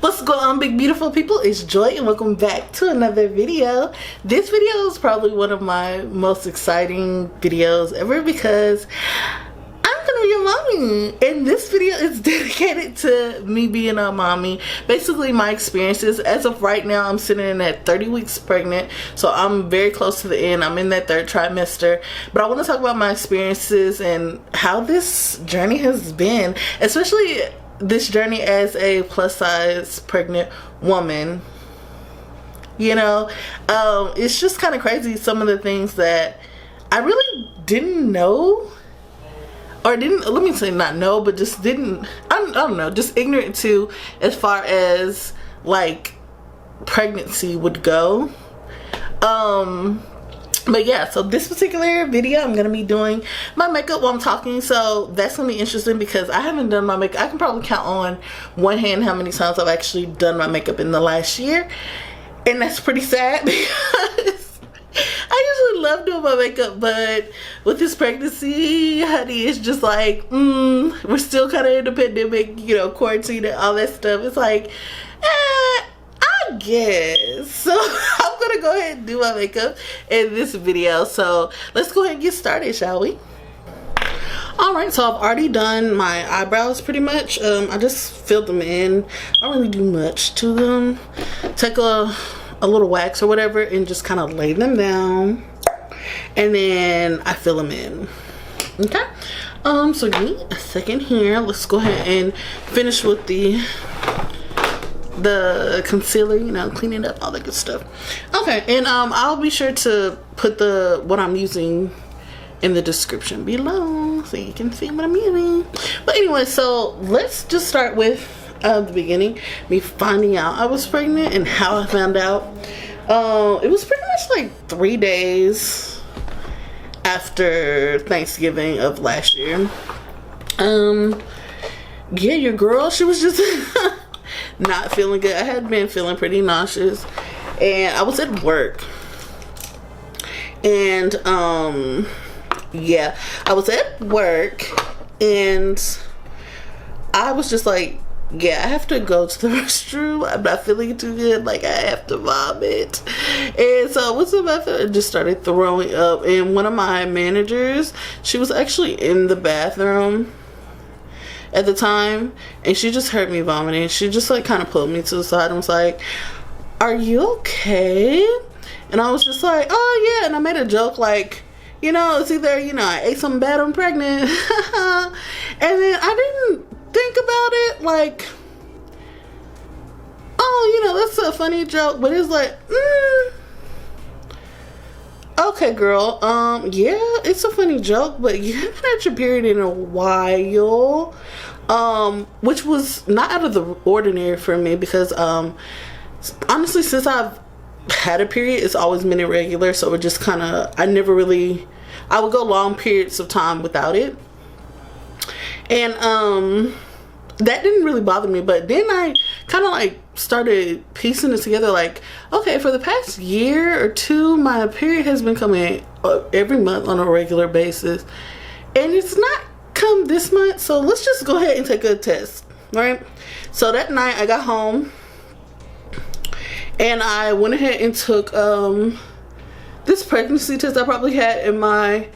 What's going on, big beautiful people? It's Joy and welcome back to another video. This video is probably one of my most exciting videos ever because I'm gonna be a mommy, and this video is dedicated to me being a mommy. Basically my experiences. As of right now, I'm sitting in at 30 weeks pregnant, so I'm very close to the end. I'm in that third trimester, but I want to talk about my experiences and how this journey has been, especially this journey as a plus size pregnant woman. You know, it's just kind of crazy, some of the things that I really didn't know, or didn't, let me say not know, but just didn't, I don't know, just ignorant to as far as like pregnancy would go. But yeah, so this particular video I'm gonna be doing my makeup while I'm talking, so that's gonna be interesting because I haven't done my makeup. I can probably count on one hand how many times I've actually done my makeup in the last year, and that's pretty sad because I usually love doing my makeup, but with this pregnancy, honey, it's just like we're still kind of in the pandemic, you know, quarantine and all that stuff. It's like I guess so. I'm gonna go ahead and do my makeup in this video, so let's go ahead and get started, shall we? Alright, so I've already done my eyebrows pretty much. I just filled them in. I don't really do much to them. Take a little wax or whatever and just kind of lay them down, and then I fill them in. Okay, so give me a second here. Let's go ahead and finish with the concealer, you know, clean it up, all that good stuff. Okay, and I'll be sure to put what I'm using in the description below so you can see what I'm using. But anyway, so let's just start with the beginning, me finding out I was pregnant and how I found out. It was pretty much like 3 days after Thanksgiving of last year. Yeah, your girl, she was just not feeling good. I had been feeling pretty nauseous, and I was at work, and yeah, I was at work, and I was just like, yeah, I have to go to the restroom. I'm not feeling too good. Like, I have to vomit. And so I went to the bathroom and just started throwing up. And one of my managers, she was actually in the bathroom at the time, and she just heard me vomiting. She just like kind of pulled me to the side and was like, "Are you okay?" And I was just like, "Oh yeah." And I made a joke like, you know, it's either, you know, I ate something bad, I'm pregnant. And then I didn't think about it like, oh, you know, that's a funny joke, but it's like, okay, girl, yeah, it's a funny joke, but you haven't had your period in a while, which was not out of the ordinary for me because, honestly, since I've had a period, it's always been irregular, so it just kind of, I would go long periods of time without it, and, that didn't really bother me. But then I kind of like started piecing it together, like, okay, for the past year or two, my period has been coming every month on a regular basis, and it's not come this month, so let's just go ahead and take a test, right? So that night I got home and I went ahead and took this pregnancy test I probably had in my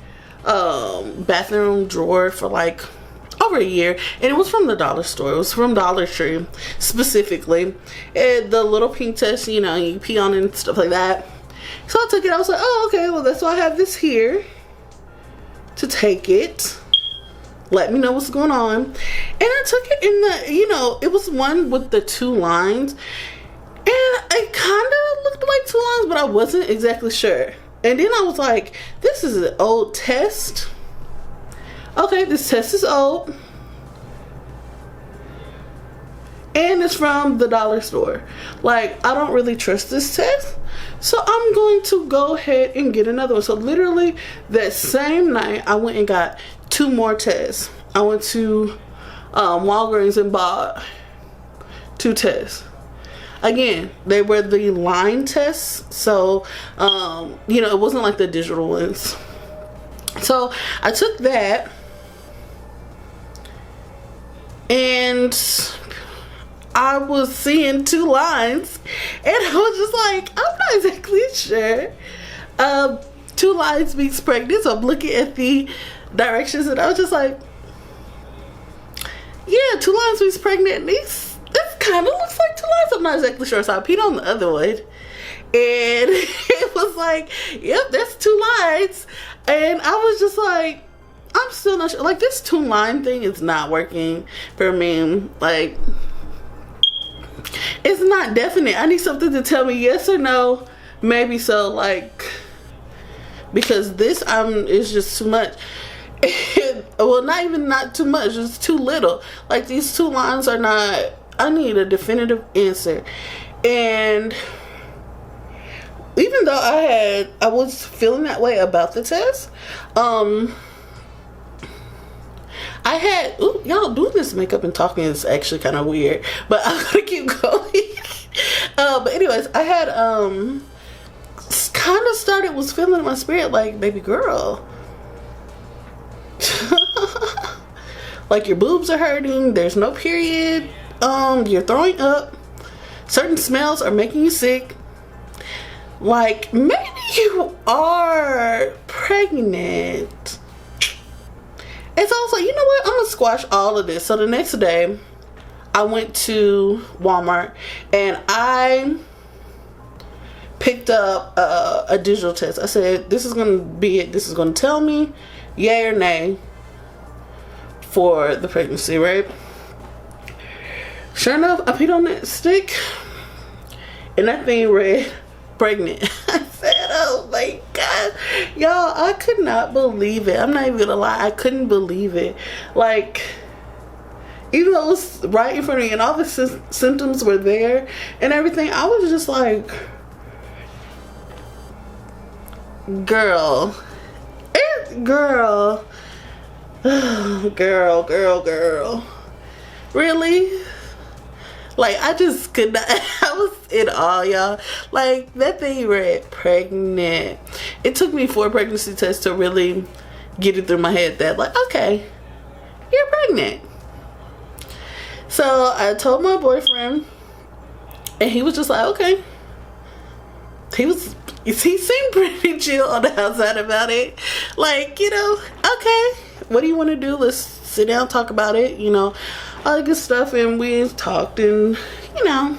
bathroom drawer for like over a year, and it was from the dollar store. It was from Dollar Tree specifically, and the little pink test, you know, you pee on it and stuff like that. So I took it. I was like, oh, okay, well, that's why I have this here to take it, let me know what's going on. And I took it in the, you know, it was one with the 2 lines, and it kind of looked like 2 lines, but I wasn't exactly sure. And then I was like, this is an old test. Okay, this test is old, and it's from the dollar store. Like, I don't really trust this test, so I'm going to go ahead and get another one. So literally that same night, I went and got 2 more tests. I went to Walgreens and bought 2 tests. Again, they were the line tests, so you know, it wasn't like the digital ones. So I took that, and I was seeing 2 lines, and I was just like, I'm not exactly sure. 2 lines means pregnant, so I'm looking at the directions, and I was just like, yeah, 2 lines means pregnant. This kind of looks like 2 lines. I'm not exactly sure, so I peed on the other one, and it was like, yep, that's 2 lines, and I was just like, I'm still not sure. Like, this 2 line thing is not working for me. Like, it's not definite. I need something to tell me yes or no, maybe so, like, because this is just too much. Well, not too much, just too little. Like, these 2 lines are not, I need a definitive answer. And even though I was feeling that way about the test, I had, ooh, y'all, doing this makeup and talking is actually kind of weird, but I'm gonna keep going. But anyways, I had kind of was feeling in my spirit like, baby girl, like, your boobs are hurting, there's no period, you're throwing up, certain smells are making you sick, like, maybe you are pregnant. And so I was like, you know what, I'm gonna squash all of this. So the next day I went to Walmart and I picked up a digital test. I said, this is gonna be it. This is gonna tell me yay or nay for the pregnancy, right? Sure enough, I peed on that stick and that thing read pregnant. I said, oh my god, y'all, I could not believe it. I'm not even gonna lie, I couldn't believe it. Like, even though it was right in front of me and all the symptoms were there and everything, I was just like, girl, really? Like, I just could not. I was in awe, y'all. Like, that thing read pregnant. It took me 4 pregnancy tests to really get it through my head that, like, okay, you're pregnant. So I told my boyfriend, and he was just like, okay. He seemed pretty chill on the outside about it. Like, you know, okay, what do you want to do? Let's sit down, talk about it, you know, all the good stuff. And we talked and, you know,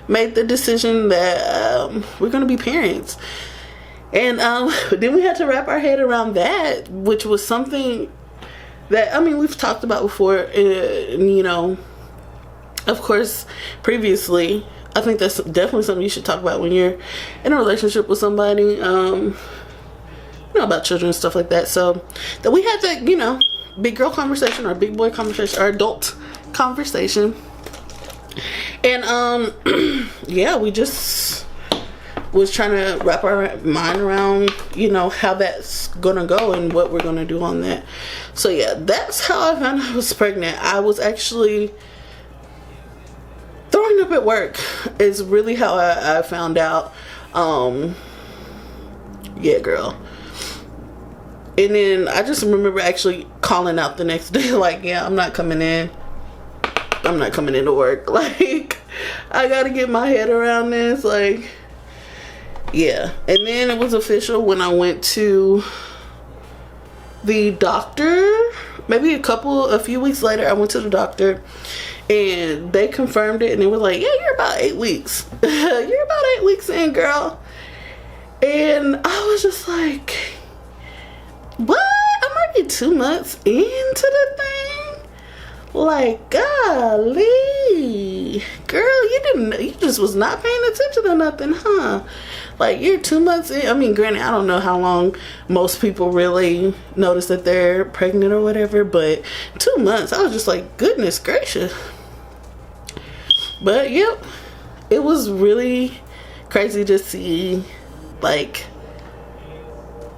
made the decision that we're going to be parents. And then we had to wrap our head around that, which was something that, I mean, we've talked about before, and, you know, of course, previously. I think that's definitely something you should talk about when you're in a relationship with somebody, you know, about children and stuff like that. So that we had that, you know, big girl conversation or big boy conversation or adult conversation. And yeah, we just was trying to wrap our mind around, you know, how that's gonna go and what we're gonna do on that. So yeah, that's how I found out I was pregnant. I was actually throwing up at work is really how I found out. Yeah, girl. And then I just remember actually calling out the next day, like, yeah, I'm not coming in. I'm not coming into work. Like, I gotta get my head around this. Like, yeah. And then it was official when I went to the doctor. Maybe a few weeks later, I went to the doctor. And they confirmed it, and they were like, yeah, you're about 8 weeks. You're about 8 weeks in, girl. And I was just like, what? I'm already 2 months into the thing? Like, golly. Girl, you just was not paying attention to nothing, huh? Like, you're 2 months in. I mean, granted, I don't know how long most people really notice that they're pregnant or whatever, but 2 months, I was just like, goodness gracious. But yep, it was really crazy to see, like,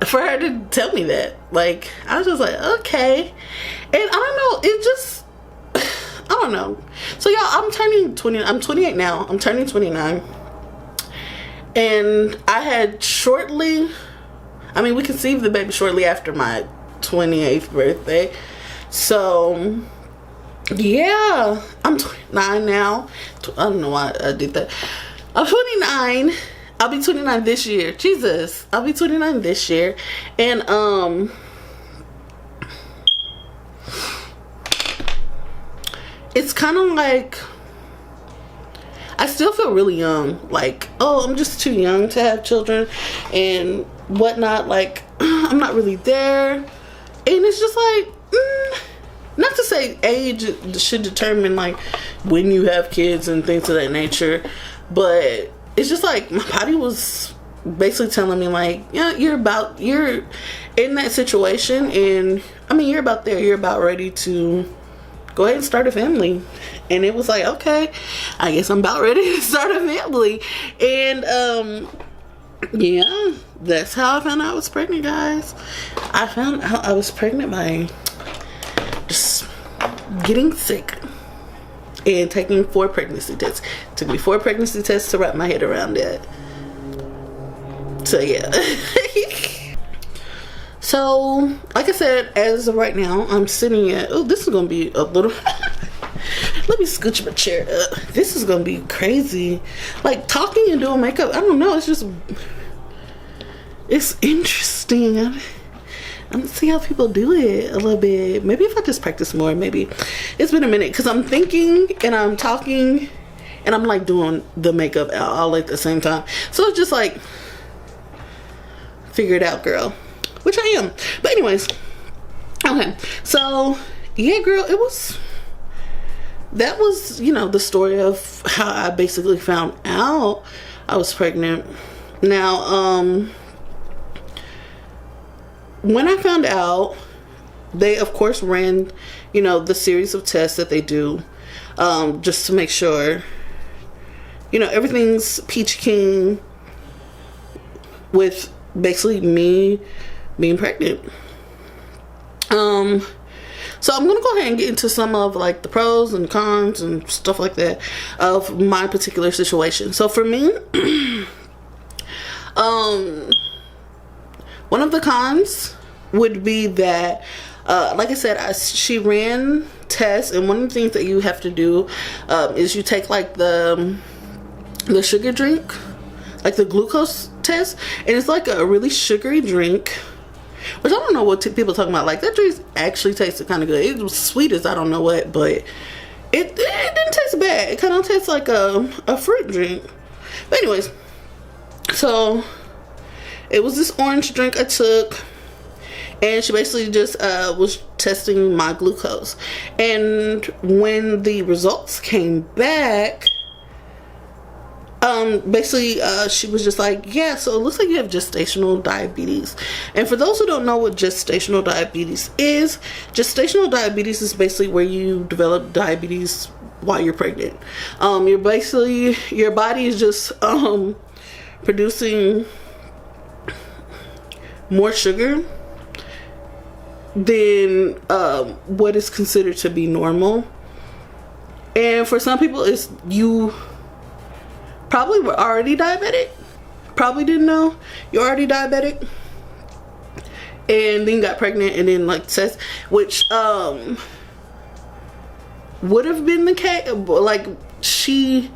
for her to tell me that. Like, I was just like, okay. And I don't know, it just, I don't know. So y'all, I'm 28 now. I'm turning 29. And I had we conceived the baby shortly after my 28th birthday. So yeah, I'm 29 now. I don't know why I did that. I'm 29. I'll be 29 this year. Jesus, I'll be 29 this year. And it's kind of like, I still feel really young. Like, oh, I'm just too young to have children and whatnot. Like, I'm not really there. And it's just like, not to say age should determine like when you have kids and things of that nature, but it's just like my body was basically telling me like, yeah, you're in that situation, and I mean, you're about there, you're about ready to go ahead and start a family. And it was like, okay, I guess I'm about ready to start a family. And yeah, that's how I found out I was pregnant, guys. I found out I was pregnant by just getting sick and taking 4 pregnancy tests. It took me 4 pregnancy tests to wrap my head around that. So yeah. So like I said, as of right now, I'm sitting at, oh, this is gonna be a little let me scooch my chair up. This is gonna be crazy, like talking and doing makeup. I don't know, it's interesting. I'm gonna see how people do it a little bit. Maybe if I just practice more. Maybe. It's been a minute because I'm thinking and I'm talking and I'm like doing the makeup all at the same time. So it's just like, figure it out, girl. Which I am. But anyways, okay. So yeah, girl, that was, you know, the story of how I basically found out I was pregnant. Now, when I found out, they of course ran, you know, the series of tests that they do, just to make sure, you know, everything's peachy keen with basically me being pregnant. So I'm gonna go ahead and get into some of like the pros and cons and stuff like that of my particular situation. So for me, one of the cons would be that, like I said, she ran tests, and one of the things that you have to do is you take like the sugar drink, like the glucose test, and it's like a really sugary drink, which I don't know what people are talking about. Like, that drink actually tasted kind of good. It was sweet as I don't know what, but it didn't taste bad. It kind of tastes like a fruit drink. But anyways, so it was this orange drink I took, and she basically just was testing my glucose. And when the results came back, basically she was just like, yeah, so it looks like you have gestational diabetes. And for those who don't know what gestational diabetes is basically where you develop diabetes while you're pregnant. Your body is just producing more sugar than what is considered to be normal. And for some people, it's you probably were already diabetic, probably didn't know you're already diabetic, and then got pregnant, and then like says, which would have been the case. Like, she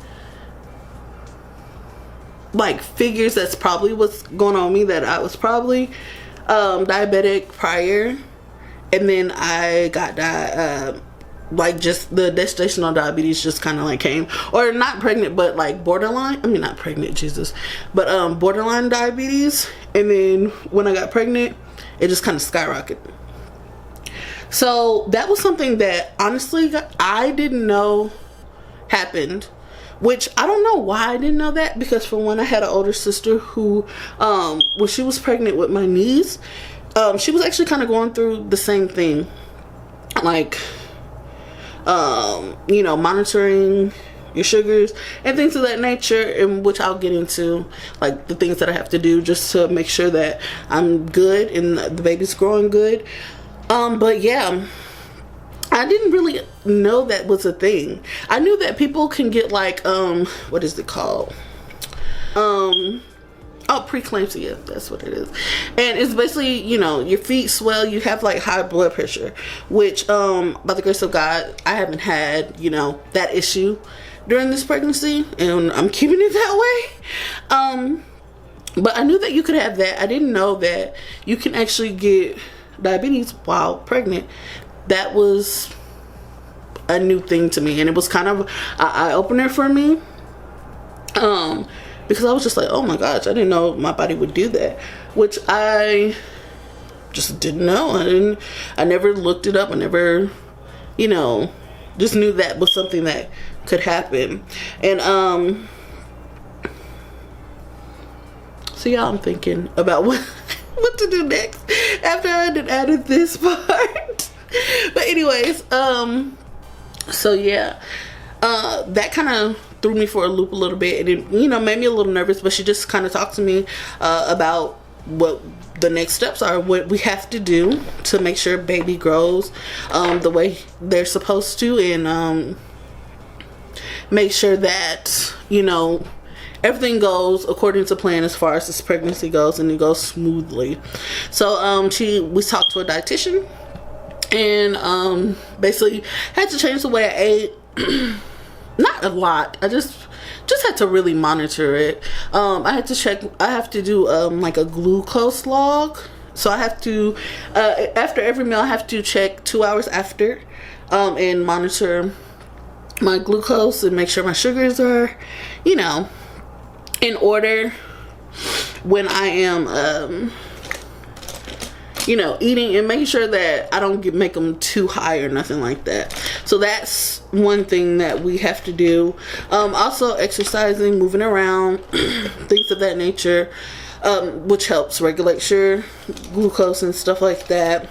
like figures that's probably what's going on with me, that I was probably diabetic prior, and then I got like just the gestational diabetes just kind of like came, or not pregnant, but like borderline, I mean not pregnant, Jesus, but borderline diabetes. And then when I got pregnant, it just kind of skyrocketed. So that was something that honestly I didn't know happened, which I don't know why I didn't know that, because for one, I had an older sister who when she was pregnant with my niece, she was actually kind of going through the same thing, like you know, monitoring your sugars and things of that nature, in which I'll get into, like the things that I have to do just to make sure that I'm good and the baby's growing good. But yeah, I didn't really know that was a thing. I knew that people can get like what is it called? Oh Oh, preeclampsia, that's what it is. And it's basically, you know, your feet swell, you have like high blood pressure, which by the grace of God, I haven't had, you know, that issue during this pregnancy, and I'm keeping it that way. But I knew that you could have that. I didn't know that you can actually get diabetes while pregnant. That was a new thing to me, and it was kind of an eye-opener for me. Because I was just like, oh my gosh, I didn't know my body would do that, which I just didn't know. I never looked it up. I never, you know, just knew that was something that could happen. And so yeah, I'm thinking about what to do next after I had added this part. But anyways, so yeah, that kind of threw me for a loop a little bit, and it, you know, made me a little nervous. But she just kind of talked to me about what the next steps are, what we have to do to make sure baby grows the way they're supposed to, and make sure that, you know, everything goes according to plan as far as this pregnancy goes, and it goes smoothly. So we talked to a dietitian, and basically had to change the way I ate. Not a lot. I just had to really monitor it. I had to check. I have to do like a glucose log. So I have to after every meal I have to check 2 hours after, and monitor my glucose and make sure my sugars are, you know, in order when I am you know, eating, and making sure that I don't make them too high or nothing like that. So that's one thing that we have to do. Also exercising, moving around, things of that nature, which helps regulate your glucose and stuff like that.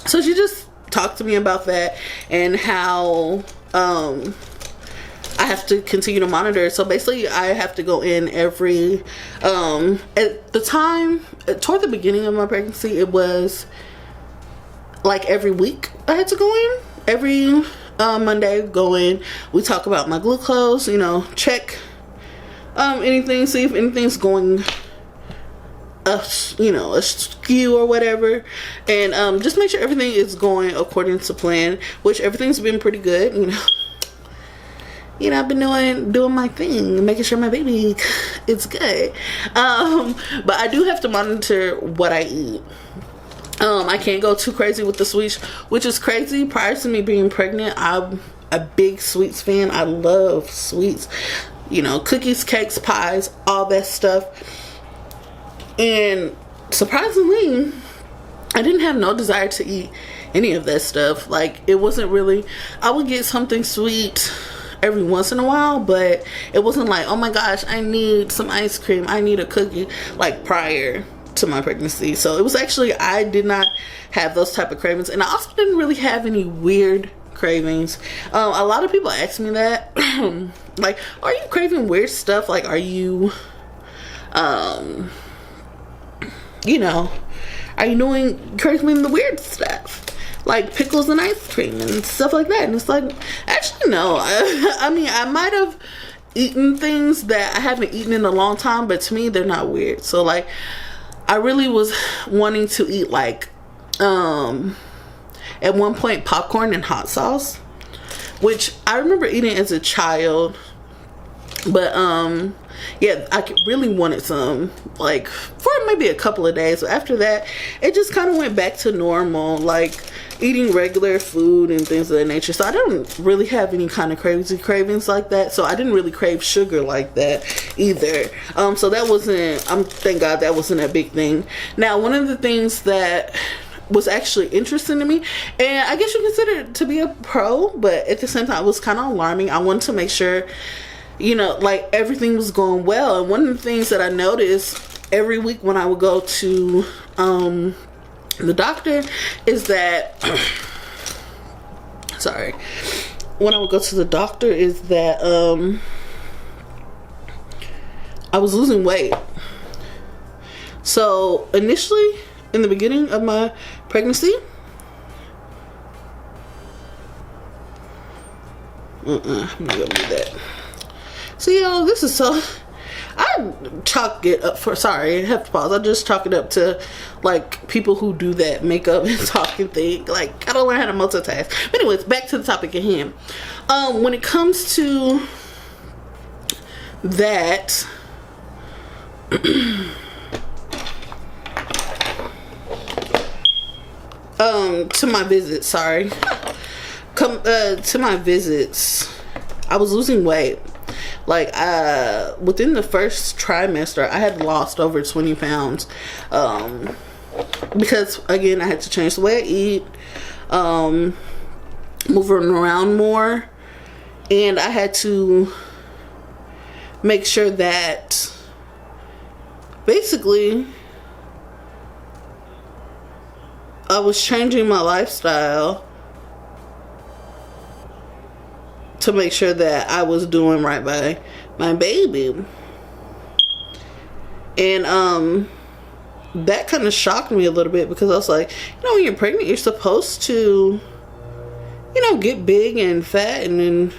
So she just talked to me about that, and how I have to continue to monitor. So basically I have to go in every at the time, toward the beginning of my pregnancy, it was like every week I had to go in. Every Monday, go in, we talk about my glucose, you know, check anything, see if anything's going you know, askew or whatever, and just make sure everything is going according to plan, which everything's been pretty good. You know, I've been doing my thing, making sure my baby is good. But I do have to monitor what I eat. I can't go too crazy with the sweets, which is crazy. Prior to me being pregnant, I'm a big sweets fan. I love sweets, you know, cookies, cakes, pies, all that stuff. And surprisingly, I didn't have no desire to eat any of that stuff. Like, it wasn't really, I would get something sweet every once in a while, but it wasn't like, oh my gosh, I need some ice cream, I need a cookie, like prior to my pregnancy. So it was actually, I did not have those type of cravings, and I also didn't really have any weird cravings. A lot of people ask me that like, are you craving weird stuff? Like, are you you know, are you craving the weird stuff, like pickles and ice cream and stuff like that? And it's like, actually no. I mean, I might have eaten things that I haven't eaten in a long time, but to me they're not weird. So like, I really was wanting to eat, like at one point, popcorn and hot sauce, which I remember eating as a child. But yeah, I really wanted some, like, for maybe a couple of days. But after that, it just kind of went back to normal, like eating regular food and things of that nature. So I don't really have any kind of crazy cravings like that. So I didn't really crave sugar like that either. So that wasn't, thank God that wasn't a big thing. Now, one of the things that was actually interesting to me, and I guess you consider it to be a pro, but at the same time it was kind of alarming. I wanted to make sure, you know, like everything was going well. And one of the things that I noticed every week when I would go to the doctor is that sorry, when I would go to the doctor is that I was losing weight. So initially, in the beginning of my pregnancy, I'm not gonna do that. So, you know, this is so, I chalk it up for, sorry, I have to pause. I just chalk it up to like people who do that makeup and talking thing. Like, gotta learn how to multitask. But anyways, back to the topic at hand. When it comes to that, to my visits, sorry. To my visits, I was losing weight. Like, within the first trimester, I had lost over 20 pounds. Because, again, I had to change the way I eat, moving around more, and I had to make sure that, basically, I was changing my lifestyle to make sure that I was doing right by my baby. And that kind of shocked me a little bit, because I was like, you know, when you're pregnant, you're supposed to, you know, get big and fat and then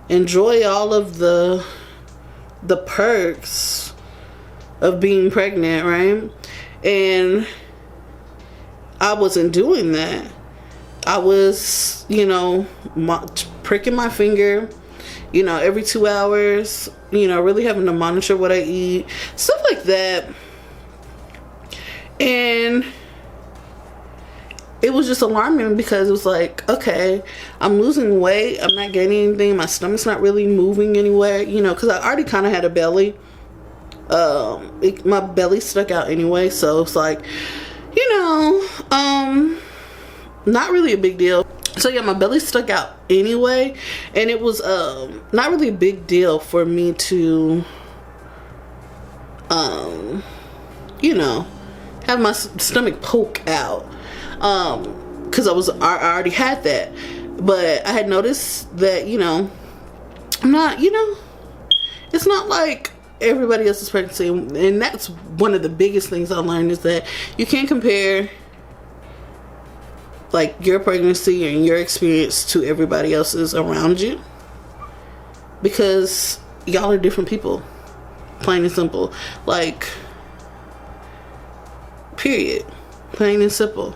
enjoy all of the perks of being pregnant, right? And I wasn't doing that. I was, you know, pricking my finger, you know, every 2 hours, you know, really having to monitor what I eat, stuff like that. And it was just alarming, because it was like, okay, I'm losing weight, I'm not gaining anything, my stomach's not really moving anywhere, you know, because I already kind of had a belly. My belly stuck out anyway, so it's like, you know, not really a big deal. So yeah, my belly stuck out anyway, and it was not really a big deal for me to you know, have my stomach poke out, because I already had that. But I had noticed that, you know, I'm not, you know, it's not like everybody else's pregnancy. And that's one of the biggest things I learned, is that you can't compare like your pregnancy and your experience to everybody else's around you, because y'all are different people, plain and simple. Like, period, plain and simple.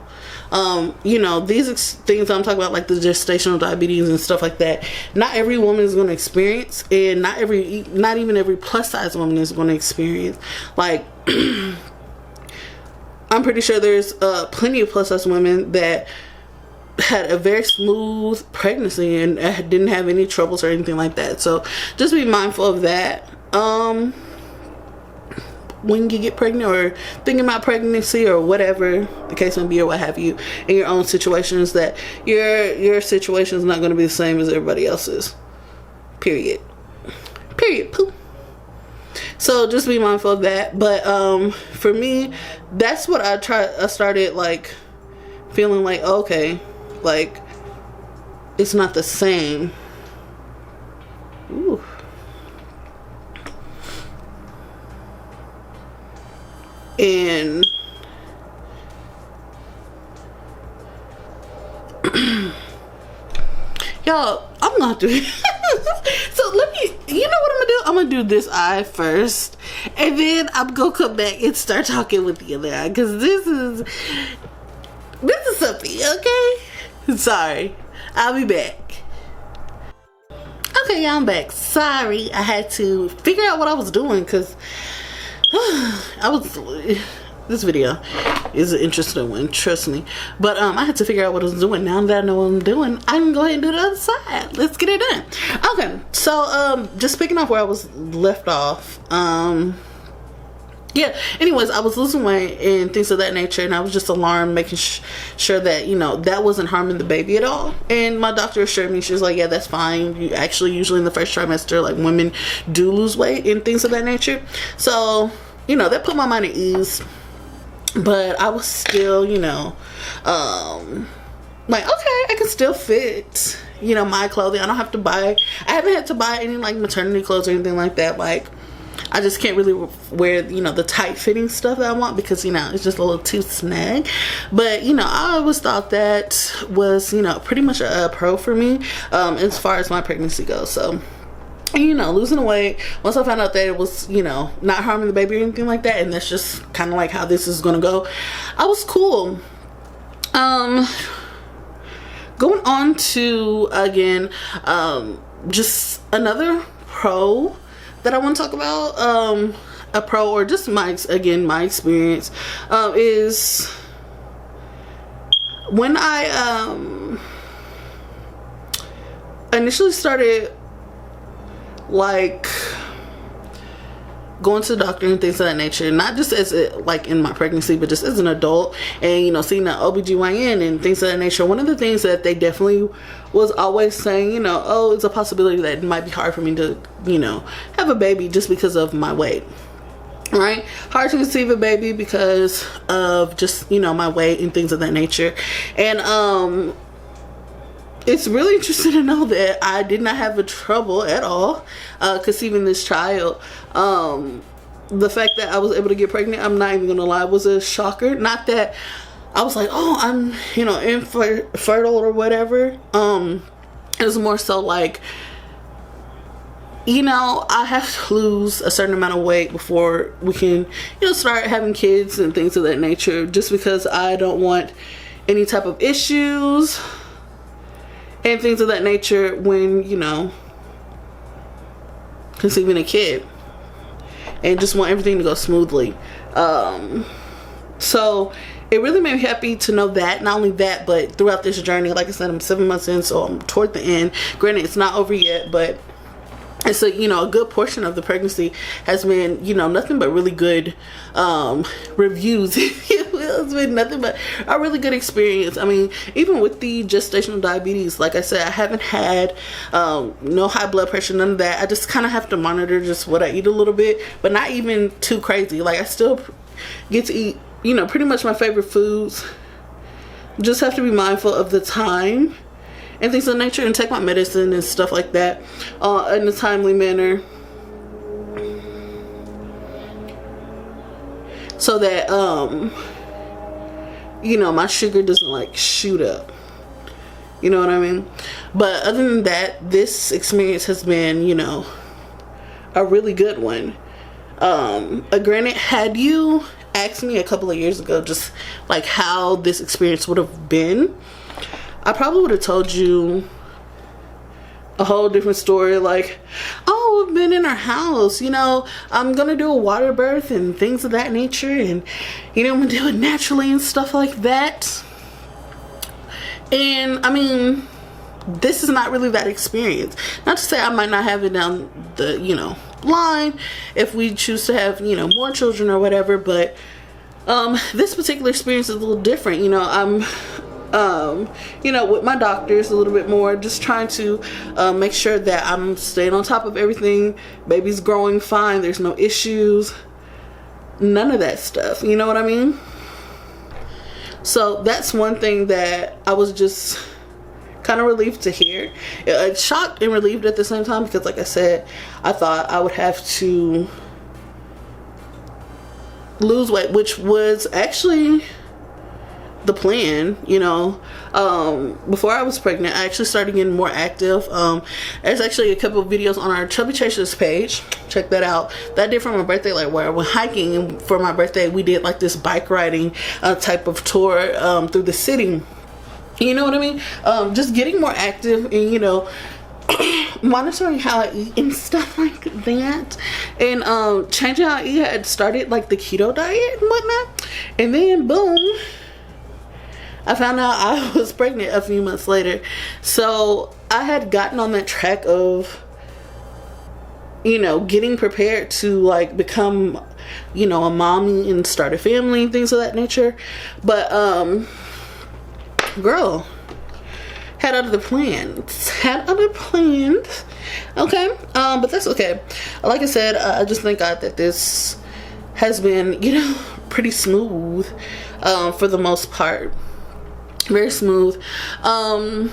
You know, these things I'm talking about, like the gestational diabetes and stuff like that, not every woman is going to experience, and not even every plus size woman is going to experience. Like, I'm pretty sure there's plenty of plus size women that had a very smooth pregnancy and didn't have any troubles or anything like that. So just be mindful of that when you get pregnant, or thinking about pregnancy, or whatever the case may be, or what have you, in your own situations, that your situation is not going to be the same as everybody else's. Period. Poo. So just be mindful of that. But for me, that's what I started like feeling like, okay, like it's not the same. Ooh. And y'all, I'm gonna do so let me, you know what I'm gonna do? I'm gonna do this eye first, and then I'm gonna come back and start talking with the other eye, because this is something, okay? Sorry, I'll be back. Okay, y'all, I'm back. Sorry, I had to figure out what I was doing, because this video is an interesting one, trust me. But I had to figure out what I was doing. Now that I know what I'm doing, I can go ahead and do the other side. Let's get it done. Okay, so just picking up where I was left off. Yeah, anyways, I was losing weight and things of that nature, and I was just alarmed, making sure that, you know, that wasn't harming the baby at all. And my doctor assured me, she was like, yeah, that's fine. You actually, usually in the first trimester, like, women do lose weight and things of that nature. So, you know, that put my mind at ease. But I was still, you know, like, okay, I can still fit, you know, my clothing. I haven't had to buy any, like, maternity clothes or anything like that. Like, I just can't really wear, you know, the tight fitting stuff that I want, because, you know, it's just a little too snag. But, you know, I always thought that was, you know, pretty much a pro for me, as far as my pregnancy goes. So and, you know, losing the weight. Once I found out that it was, you know, not harming the baby or anything like that, and that's just kind of like how this is gonna go, I was cool. Going on to, again, just another pro that I want to talk about, a pro, or just my experience, is when I initially started like going to the doctor and things of that nature, not just as like in my pregnancy, but just as an adult, and, you know, seeing the OBGYN and things of that nature. One of the things that they definitely was always saying, you know, oh, it's a possibility that it might be hard for me to, you know, have a baby just because of my weight. Right? Hard to conceive a baby because of just, you know, my weight and things of that nature. And it's really interesting to know that I did not have a trouble at all conceiving this child. The fact that I was able to get pregnant, I'm not even gonna lie, was a shocker. Not that I was like, oh, I'm, you know, infertile or whatever. It was more so like, you know, I have to lose a certain amount of weight before we can, you know, start having kids and things of that nature, just because I don't want any type of issues and things of that nature when, you know, conceiving a kid, and just want everything to go smoothly. So it really made me happy to know that. Not only that, but throughout this journey, like I said, I'm 7 months in, so I'm toward the end. Granted, it's not over yet, but it's a, you know, a good portion of the pregnancy has been, you know, nothing but really good reviews. It's been nothing but a really good experience. I mean, even with the gestational diabetes, like I said, I haven't had no high blood pressure, none of that. I just kind of have to monitor just what I eat a little bit, but not even too crazy. Like, I still get to eat, you know, pretty much my favorite foods. Just have to be mindful of the time and things of nature, and take my medicine and stuff like that in a timely manner, so that you know, my sugar doesn't like shoot up, you know what I mean? But other than that, this experience has been, you know, a really good one. Granted, had you asked me a couple of years ago just like how this experience would have been, I probably would have told you a whole different story, like, oh, we've been in our house, you know, I'm gonna do a water birth and things of that nature, and, you know, I'm gonna do it naturally and stuff like that. And I mean, this is not really that experience. Not to say I might not have it down the, you know, line if we choose to have, you know, more children or whatever, but this particular experience is a little different. You know, I'm you know, with my doctors a little bit more, just trying to make sure that I'm staying on top of everything. Baby's growing fine, there's no issues, none of that stuff, you know what I mean? So that's one thing that I was just kind of relieved to hear. Shocked and relieved at the same time, because like I said, I thought I would have to lose weight, which was actually the plan, you know. Before I was pregnant, I actually started getting more active. There's actually a couple of videos on our Chubby Chasers page, check that out, that I did for my birthday, like where I went hiking, and for my birthday we did like this bike riding type of tour through the city, you know what I mean? Just getting more active and, you know, monitoring how I eat and stuff like that, and changing how I eat. I had started like the keto diet and whatnot, and then boom, I found out I was pregnant a few months later. So I had gotten on that track of, you know, getting prepared to like become, you know, a mommy and start a family and things of that nature. But girl, had other plans, okay. But that's okay. Like I said, I just thank God that this has been, you know, pretty smooth for the most part. Very smooth. One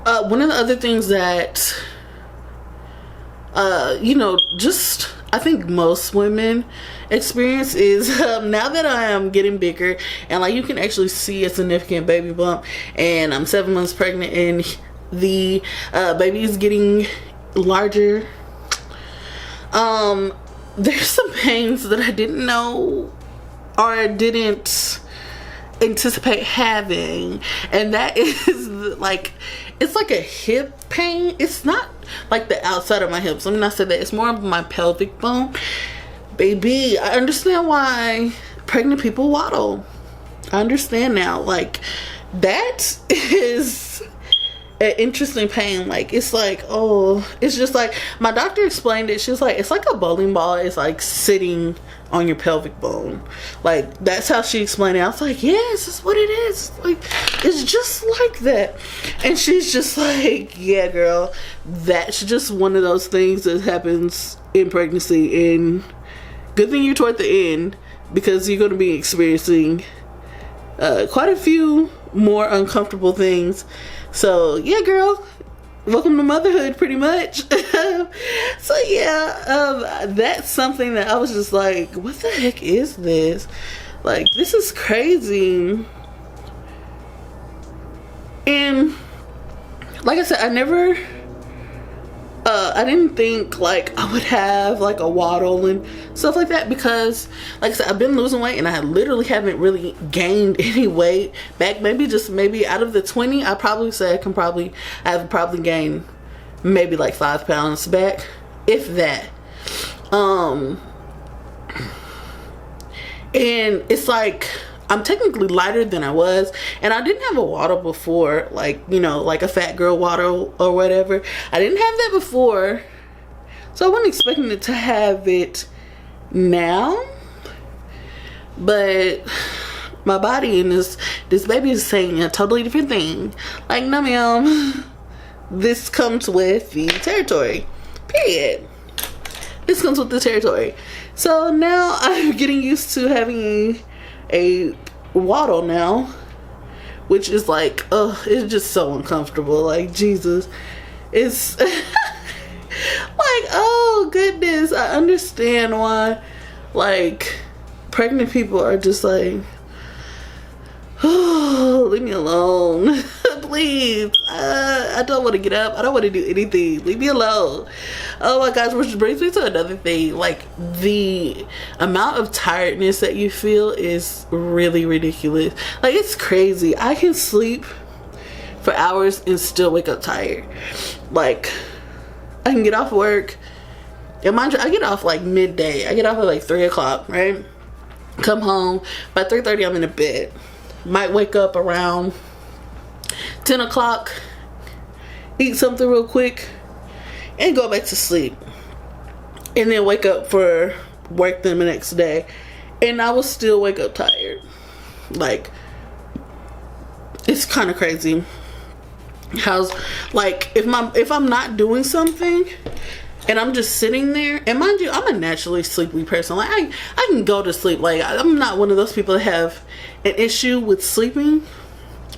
of the other things that you know, just I think most women experience is now that I am getting bigger, and like you can actually see a significant baby bump, and I'm 7 months pregnant, and the baby is getting larger. There's some pains that I didn't know or didn't anticipate having, and that is like, it's like a hip pain. It's not like the outside of my hips. Let me not say that. It's more of my pelvic bone. Baby, I understand why pregnant people waddle. I understand now. Like, that is an interesting pain. Like, it's like, oh, it's just like, my doctor explained it. She was like, it's like a bowling ball. It's like sitting on your pelvic bone. Like, that's how she explained it. I was like, yes, that's what it is. Like, it's just like that. And she's just like, yeah, girl, that's just one of those things that happens in pregnancy. And good thing you're toward the end, because you're going to be experiencing quite a few more uncomfortable things. So yeah, girl, welcome to motherhood, pretty much. So yeah, that's something that I was just like, what the heck is this? Like, this is crazy. And like I said, I didn't think like I would have like a waddle and stuff like that, because like I said, I've been losing weight and I literally haven't really gained any weight back. Maybe out of the 20, I probably say I have probably gained maybe like 5 pounds back, if that. And it's like, I'm technically lighter than I was, and I didn't have a waddle before, like, you know, like a fat girl waddle or whatever. I didn't have that before, so I wasn't expecting to have it now. But my body and this baby is saying a totally different thing. Like, no ma'am, this comes with the territory, period. This comes with the territory. So now I'm getting used to having a waddle now, which is like, it's just so uncomfortable. Like, Jesus, it's like, oh goodness, I understand why like pregnant people are just like, oh, leave me alone. Please, I don't want to get up, I don't want to do anything, leave me alone. Oh my gosh, which brings me to another thing. Like, the amount of tiredness that you feel is really ridiculous. Like, it's crazy. I can sleep for hours and still wake up tired. Like, I can get off work, and mind you, I get off like midday. I get off at like 3 o'clock, right? Come home by 3:30, I'm in a bed. Might wake up around 10 o'clock, eat something real quick, and go back to sleep. And then wake up for work the next day, and I will still wake up tired. Like, it's kind of crazy. How's, like, if I'm not doing something and I'm just sitting there, and mind you, I'm a naturally sleepy person. Like, I can go to sleep. Like, I'm not one of those people that have an issue with sleeping.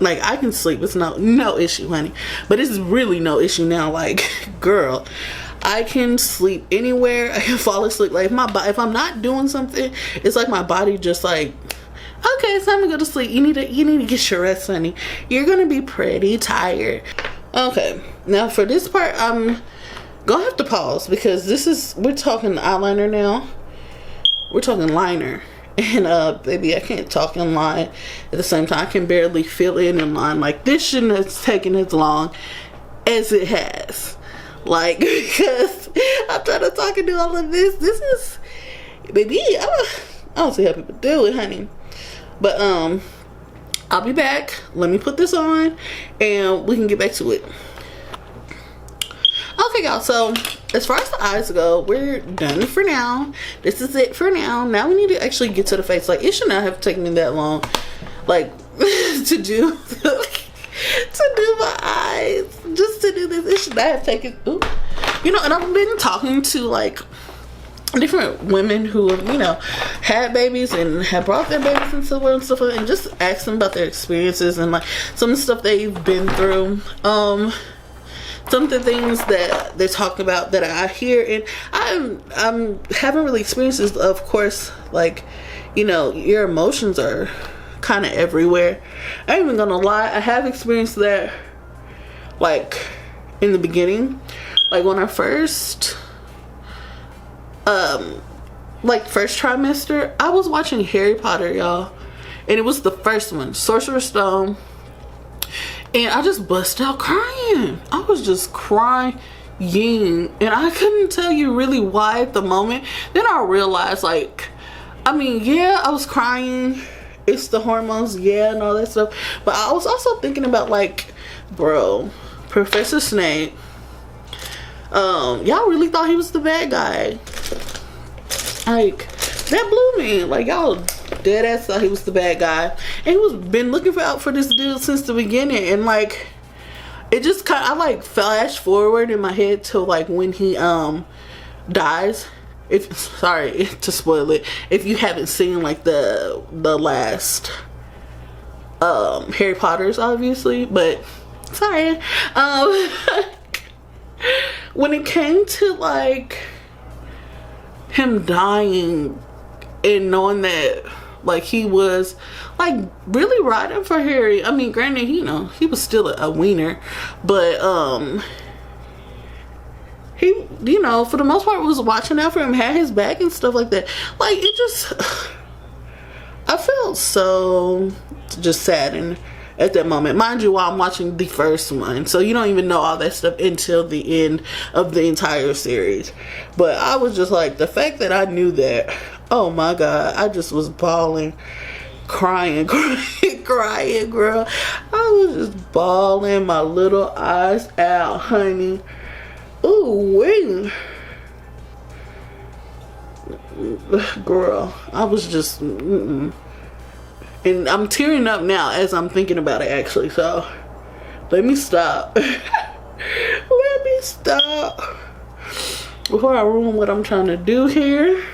Like, I can sleep, it's no issue, honey. But it's really no issue now. Like, girl, I can sleep anywhere. I can fall asleep. Like, if I'm not doing something, it's like my body just like, okay, it's time to go to sleep. You need to get your rest, honey. You're gonna be pretty tired. Okay, now for this part, I'm gonna have to pause, because we're talking eyeliner now. We're talking liner. And baby, I can't talk in line at the same time. I can barely fill in line. Like, this shouldn't have taken as long as it has. Like, because I'm trying to talk and do all of this. This is, baby, I don't see how people do it, honey. But I'll be back. Let me put this on and we can get back to it. Okay, y'all, so as far as the eyes go, we're done for now. This is it for now. Now we need to actually get to the face. Like, it should not have taken me that long, like, to do my eyes, just to do this. It should not have taken, ooh. You know, and I've been talking to like different women who have, you know, had babies and have brought their babies into the world and stuff like that, and just ask them about their experiences and like some of the stuff they've been through. Some of the things that they're talking about that I hear, and I'm haven't really experienced this, of course. Like, you know, your emotions are kind of everywhere. I ain't even gonna lie, I have experienced that like in the beginning, like when I first first trimester, I was watching Harry Potter, y'all, and it was the first one, Sorcerer's Stone, and I just bust out crying. I was just crying, and I couldn't tell you really why at the moment. Then I realized, like, I mean, yeah, I was crying, it's the hormones, yeah, and all that stuff, but I was also thinking about, like, bro, Professor Snape, y'all really thought he was the bad guy. Like, that blew me. Like, y'all dead ass thought he was the bad guy, and he was been looking out for this dude since the beginning. And like, it just kind of, I like flash forward in my head to like when he dies. If, sorry to spoil it if you haven't seen like the last Harry Potters, obviously, but sorry. When it came to like him dying and knowing that like he was like really riding for Harry. I mean, granted, you know, he was still a wiener, but he, you know, for the most part was watching out for him, had his back and stuff like that. Like, it just, I felt so just saddened at that moment. Mind you, while I'm watching the first one, so you don't even know all that stuff until the end of the entire series. But I was just like, the fact that I knew that, oh my god, I just was bawling, crying, girl. I was just bawling my little eyes out, honey. Ooh, wait, girl, I was just and I'm tearing up now as I'm thinking about it, actually, so let me stop. Let me stop before I ruin what I'm trying to do here.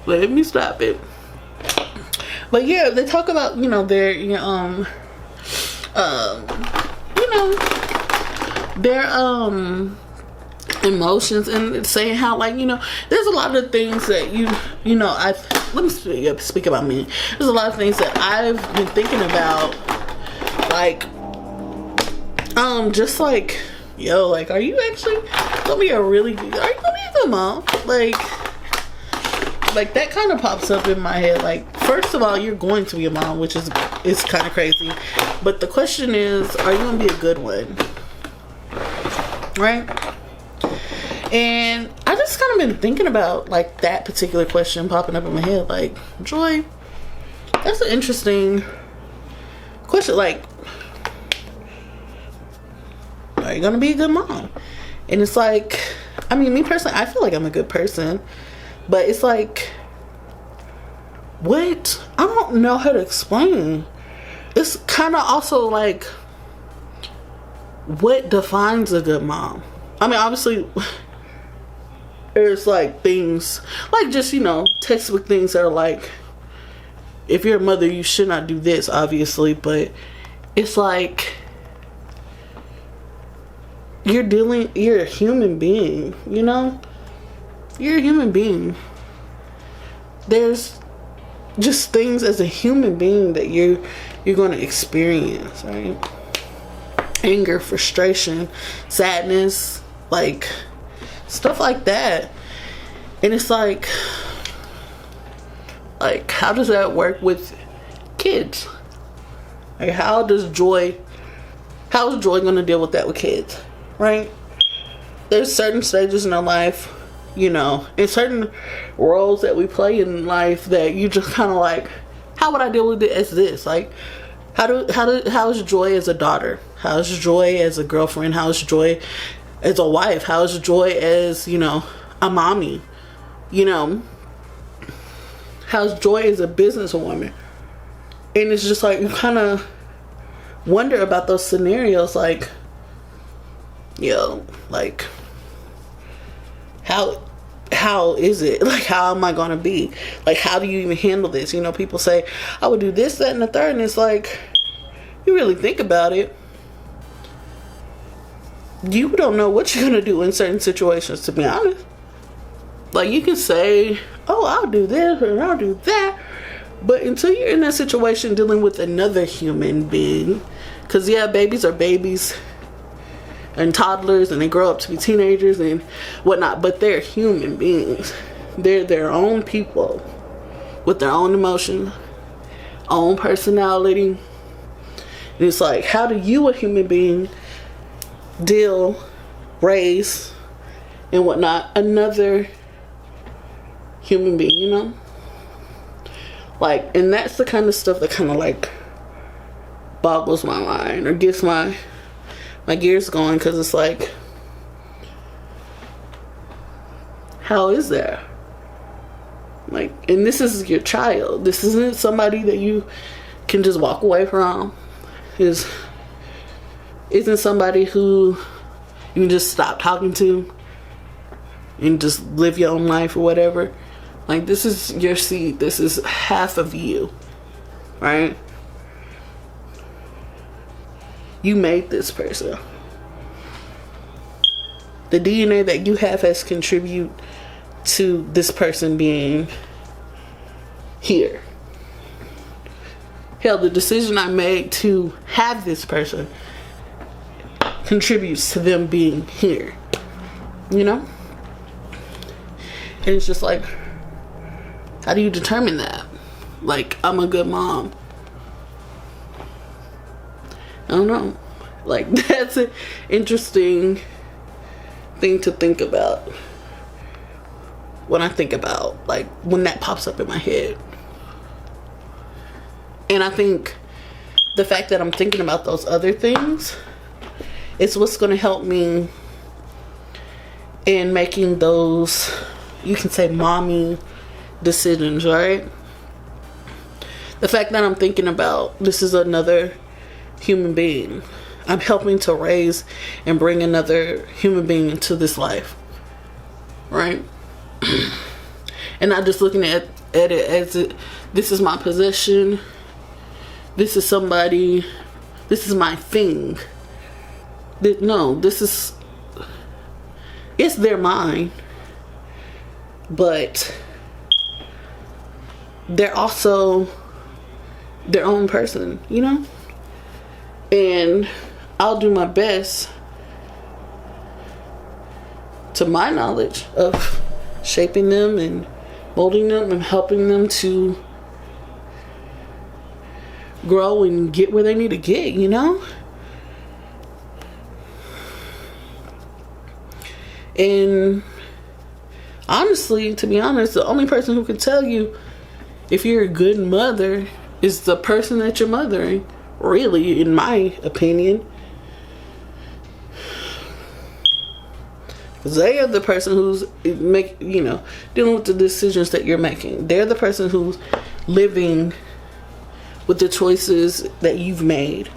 Let me stop it. But yeah, they talk about, you know, their you know, their emotions, and saying how, like, you know, there's a lot of things that you know, let me speak about me. There's a lot of things that I've been thinking about, like, just like, yo, like, are you actually gonna be are you gonna be a good mom? Like that kind of pops up in my head. Like, first of all, you're going to be a mom, which is kind of crazy, but the question is, are you gonna be a good one? Right? And I just kind of been thinking about like that particular question popping up in my head. Like, Joy, that's an interesting question. Like, are you gonna be a good mom? And it's like, I mean, me personally, I feel like I'm a good person, but it's like, what? I don't know how to explain. It's kind of also like, what defines a good mom? I mean, obviously, there's like things, like just, you know, textbook things that are like, if you're a mother, you should not do this, obviously, but it's like, you're a human being, you know? You're a human being. There's just things as a human being that you're going to experience, right? Anger, frustration, sadness, like stuff like that. And it's like how does that work with kids? Like, how is Joy going to deal with that with kids, right? There's certain stages in our life, you know, and certain roles that we play in life that you just kind of like, how would I deal with it as this? Like, how is Joy as a daughter? How is Joy as a girlfriend? How is Joy as a wife? How is Joy as, you know, a mommy? You know, how's Joy as a businesswoman? And it's just like, you kind of wonder about those scenarios, like, yo, like, how is it? Like, how am I going to be? Like, how do you even handle this? You know, people say, I would do this, that, and the third. And it's like, you really think about it, you don't know what you're going to do in certain situations, to be honest. Like, you can say, oh, I'll do this and I'll do that. But until you're in that situation dealing with another human being, because, yeah, babies are babies. and toddlers, and they grow up to be teenagers and whatnot, but they're human beings. They're their own people with their own emotions, own personality. And it's like, how do you, a human being, raise and whatnot another human being, you know? Like, and that's the kind of stuff that kind of like boggles my mind or gets my gears going, because it's like, how is that? Like, and this is your child. This isn't somebody that you can just walk away from. Isn't somebody who you can just stop talking to and just live your own life or whatever. Like, this is your seed. This is half of you, right? You made this person. The DNA that you have has contributed to this person being here. Hell, the decision I made to have this person contributes to them being here, you know? And it's just like, how do you determine that? Like, I'm a good mom. I don't know. Like, that's an interesting thing to think about when I think about, like, when that pops up in my head. And I think the fact that I'm thinking about those other things is what's going to help me in making those, you can say, mommy decisions, right? The fact that I'm thinking about, this is another human being. I'm helping to raise and bring another human being into this life, right? And not just looking at it as this is my possession, this is somebody, this is my thing. No, this is, yes, they're mine, but they're also their own person, you know? And I'll do my best, to my knowledge, of shaping them and molding them and helping them to grow and get where they need to get, you know? And honestly, to be honest, the only person who can tell you if you're a good mother is the person that you're mothering, really, in my opinion. Because they are the person who's dealing with the decisions that you're making. They're the person who's living with the choices that you've made,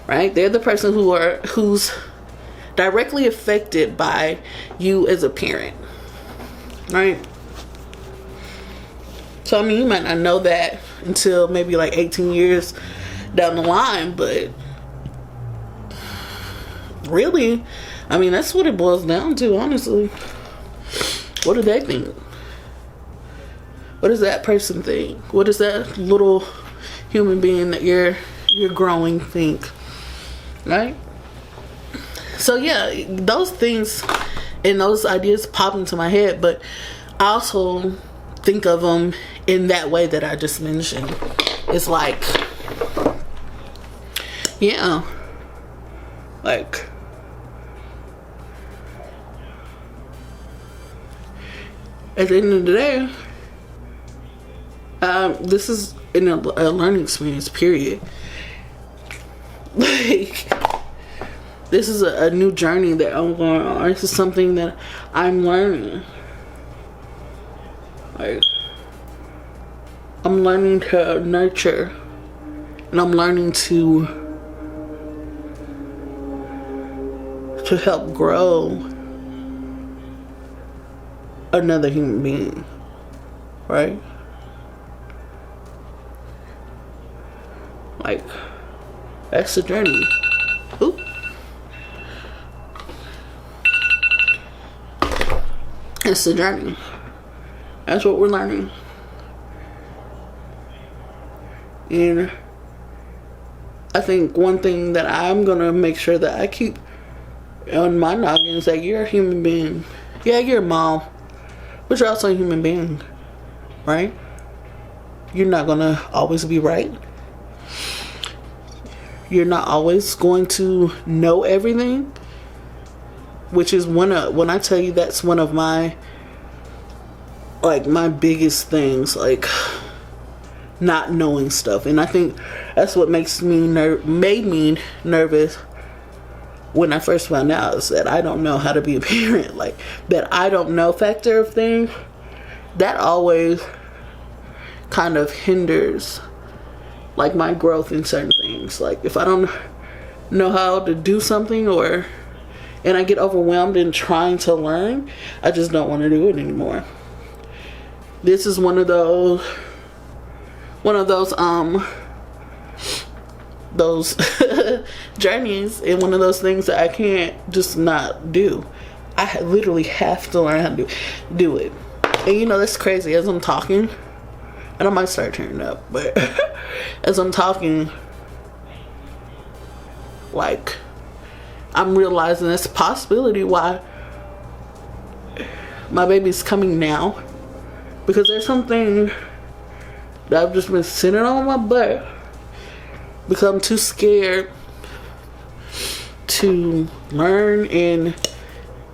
right? They're the person who's directly affected by you as a parent, right? So, I mean, you might not know that until maybe like 18 years down the line, but really, I mean, that's what it boils down to, honestly. What do they think? What does that person think? What does that little human being that you're growing think, right? So yeah, those things and those ideas pop into my head, but I also think of them in that way that I just mentioned. It's like, yeah, like, at the end of the day, this is a learning experience, period. Like, this is a new journey that I'm going on. This is something that I'm learning. Like, I'm learning to nurture, and I'm learning to help grow another human being, right? Like, that's the journey. Ooh. It's the journey. That's what we're learning. And I think one thing that I'm gonna make sure that I keep on my noggin is that you're a human being. Yeah, you're a mom, but you're also a human being, right? You're not gonna always be right. You're not always going to know everything, which is when I tell you that's one of my, like, my biggest things, like not knowing stuff. And I think that's what made me nervous when I first found out, is that I don't know how to be a parent. Like, that I don't know factor of things, that always kind of hinders like my growth in certain things. Like, if I don't know how to do something, and I get overwhelmed in trying to learn, I just don't want to do it anymore. This is one of those journeys, and one of those things that I can't just not do. I literally have to learn how to do it. And you know, that's crazy. As I'm talking, and I might start turning up, but as I'm talking, like, I'm realizing it's a possibility why my baby's coming now, because there's something that I've just been sitting on my butt because I'm too scared to learn and,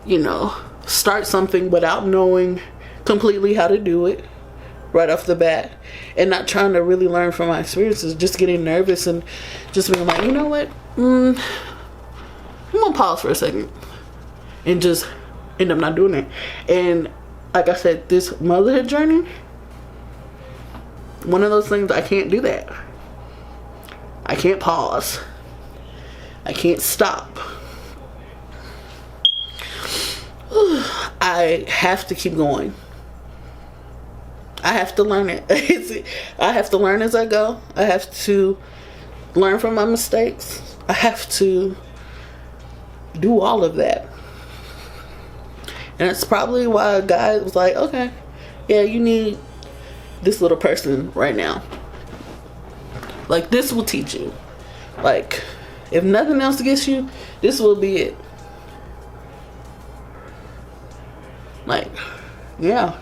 you know, start something without knowing completely how to do it right off the bat, and not trying to really learn from my experiences, just getting nervous and just being like, you know what, I'm gonna pause for a second, and just end up not doing it. And like I said, this motherhood journey, one of those things, I can't do that. I can't pause. I can't stop. I have to keep going. I have to learn it. I have to learn as I go. I have to learn from my mistakes. I have to do all of that. And it's probably why a guy was like, okay, yeah, you need this little person right now. Like, this will teach you. Like, if nothing else gets you, this will be it. Like, yeah.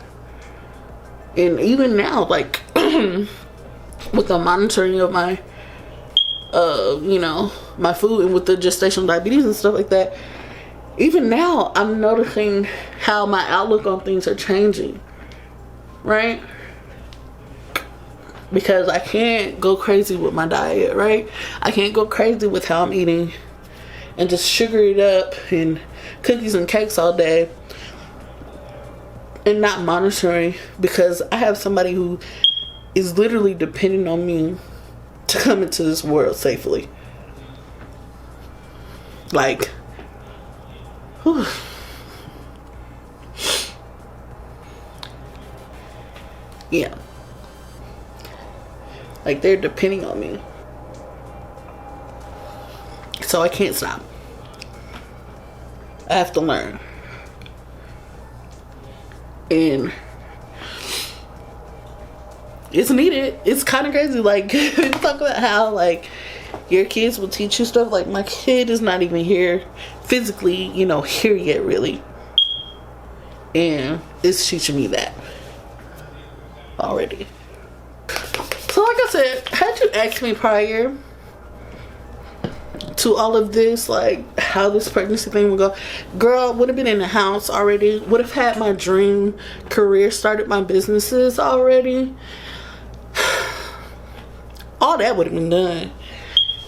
And even now, like, with the monitoring of my, you know, my food, and with the gestational diabetes and stuff like that, even now, I'm noticing how my outlook on things are changing, right? Because I can't go crazy with my diet, right? I can't go crazy with how I'm eating and just sugar it up and cookies and cakes all day and not monitoring, because I have somebody who is literally depending on me to come into this world safely. Like, whew. Yeah. Like, they're depending on me. So I can't stop. I have to learn. And it's needed. It's kind of crazy. Like, we talk about how, like, your kids will teach you stuff. Like, my kid is not even here physically, you know, here yet, really. And it's teaching me that already. So, like I said, had you asked me prior to all of this, like, how this pregnancy thing would go, girl, would have been in the house already, would have had my dream career, started my businesses already. All that would have been done.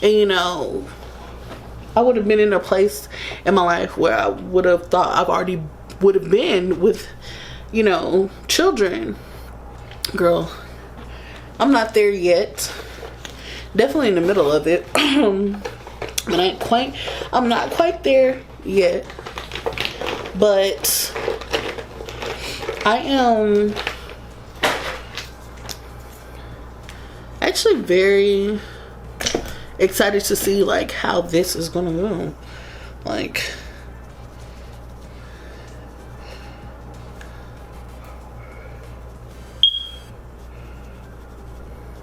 And, you know, I would have been in a place in my life where I would have thought I've already would have been with, you know, children. Girl, I'm not there yet. Definitely in the middle of it. But I'm not quite there yet. But I am actually very excited to see, like, how this is gonna go. Like,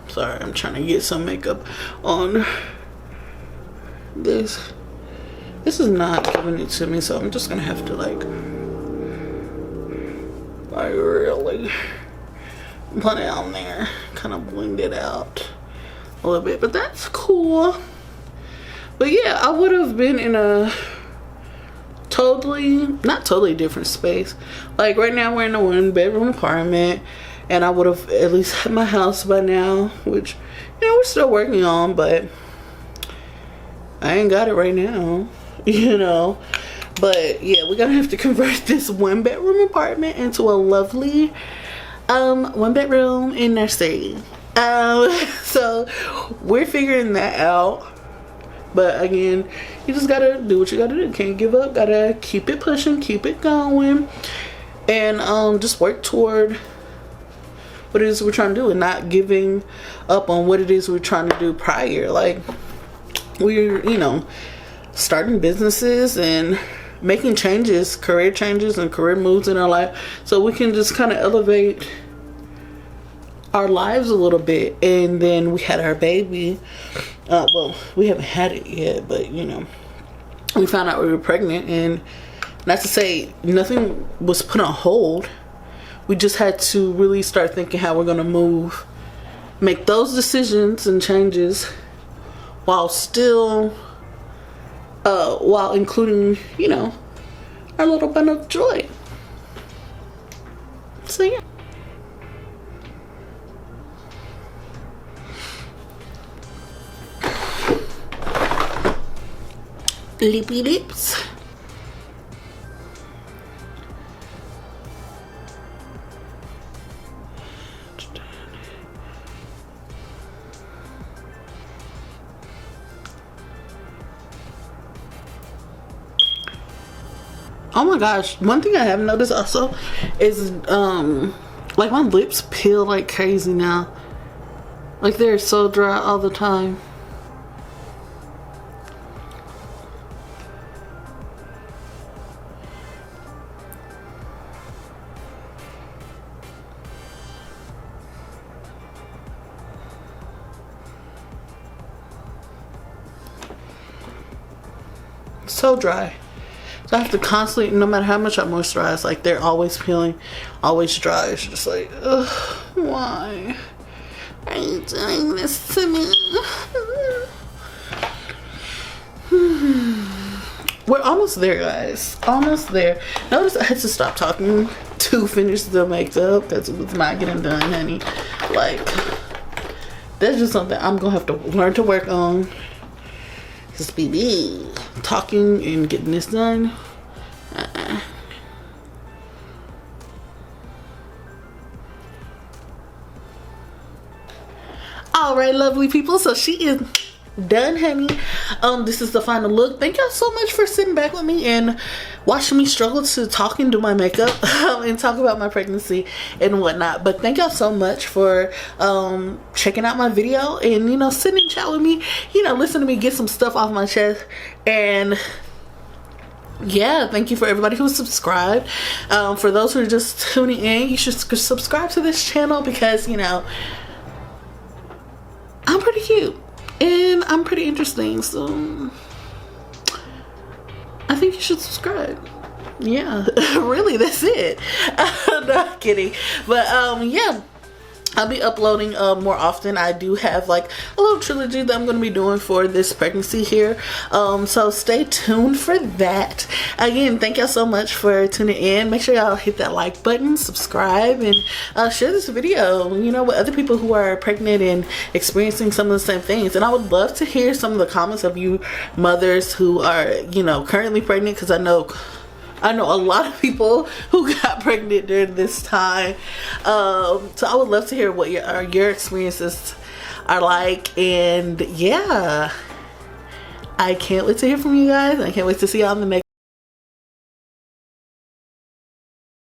sorry, I'm trying to get some makeup on this This is not giving it to me, so I'm just gonna have to like really put it on there, kind of blend it out a little bit, but that's cool. But yeah, I would have been in a not totally different space. Like right now we're in a 1-bedroom apartment, and I would have at least had my house by now, which, you know, we're still working on, but I ain't got it right now, you know. But yeah, we're gonna have to convert this 1-bedroom apartment into a lovely 1-bedroom and nursery. So we're figuring that out. But again, you just gotta do what you gotta do. Can't give up. Gotta keep it pushing, keep it going, and just work toward what it is we're trying to do, and not giving up on what it is we're trying to do prior. Like, we're, you know, starting businesses and making changes, career changes and career moves in our life, so we can just kind of elevate our lives a little bit. And then we had our baby. Well, we haven't had it yet, but you know, we found out we were pregnant, and not to say nothing was put on hold. We just had to really start thinking how we're gonna move, make those decisions and changes while still while including, you know, our little bun of joy. So yeah. Lippy lips. Oh my gosh, one thing I have noticed also is like my lips peel like crazy now. Like they're so dry all the time. So dry. So I have to constantly, no matter how much I moisturize, like they're always peeling, always dry. It's just like, ugh, why are you doing this to me? We're almost there, guys. Almost there. Notice I had to stop talking to finish the makeup because it was not getting done, honey. Like, that's just something I'm gonna have to learn to work on. Just be talking and getting this done. All right, lovely people, so she is done, honey. This is the final look. Thank y'all so much for sitting back with me and watching me struggle to talk and do my makeup and talk about my pregnancy and whatnot. But thank y'all so much for checking out my video and, you know, sitting and chat with me, you know, listen to me get some stuff off my chest. And yeah, thank you for everybody who subscribed. For those who are just tuning in, you should subscribe to this channel because, you know, I'm pretty cute and I'm pretty interesting, so I think you should subscribe. Yeah, really, that's it. No, I'm kidding. But yeah, I'll be uploading more often. I do have like a little trilogy that I'm going to be doing for this pregnancy here. So stay tuned for that. Again, thank y'all so much for tuning in. Make sure y'all hit that like button, subscribe, and share this video, you know, with other people who are pregnant and experiencing some of the same things. And I would love to hear some of the comments of you mothers who are, you know, currently pregnant, because I know a lot of people who got pregnant during this time. So I would love to hear what your experiences are like. And yeah, I can't wait to hear from you guys. I can't wait to see y'all in the next